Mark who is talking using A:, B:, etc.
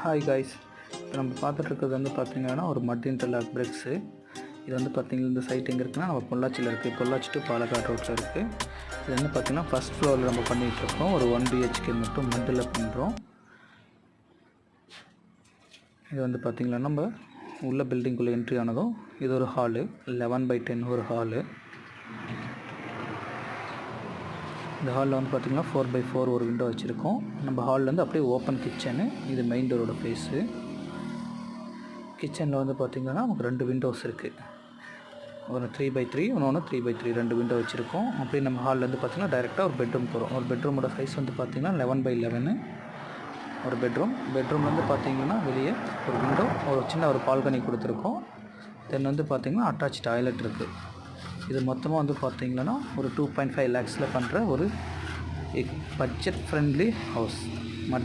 A: Hi guys, இப்போ நம்ம பார்த்துட்டு இருக்கிறது வந்து பார்த்திங்கன்னா ஒரு மட் இன்டர்லாக் பிரிக்ஸு. இது வந்து பார்த்திங்கன்னா இந்த சைட் எங்கே இருக்குன்னா நம்ம பொள்ளாச்சியில் இருக்குது. பொள்ளாச்சி டு பாலக்காடு ரோட்டில் இருக்குது. இது வந்து பார்த்திங்கன்னா ஃபஸ்ட் ஃப்ளோரில் நம்ம பண்ணிகிட்ருக்கோம். ஒரு 1 BHK மட்டும் மட்டில் பண்ணுறோம். இது வந்து பார்த்திங்கன்னா நம்ம உள்ள பில்டிங்குள்ளே என்ட்ரி ஆனதும் இது ஒரு ஹாலு, 11/10 ஒரு ஹாலு. இந்த ஹாலில் வந்து பார்த்திங்கன்னா 4/4 ஒரு விண்டோ வச்சுருக்கோம். நம்ம ஹால்லேருந்து அப்படியே ஓப்பன் கிச்சனு. இது மெயின் டோரோட ஃபேஸு. கிச்சனில் வந்து பார்த்திங்கன்னா நமக்கு 2 விண்டோஸ் இருக்குது. ஒரு 3/3, இன்னொன்று 3/3 2 விண்டோ வச்சுருக்கோம். அப்படியே நம்ம ஹால்லேருந்து பார்த்திங்கன்னா டைரெக்டாக ஒரு பெட்ரூம் போகிறோம். ஒரு பெட்ரூமோட சைஸ் வந்து பார்த்திங்கன்னா 11/11 ஒரு பெட்ரூம்லேருந்து பார்த்திங்கன்னா வெளியே ஒரு விண்டோ, ஒரு சின்ன ஒரு பால்கனி கொடுத்துருக்கோம். தென் வந்து பார்த்திங்கன்னா அட்டாச் டாய்லெட் இருக்குது. இது மொத்தமாக வந்து பார்த்திங்கன்னா ஒரு 2.5 lakhஸில் பண்ணுற ஒரு பட்ஜெட் ஃப்ரெண்ட்லி ஹவுஸ். மட்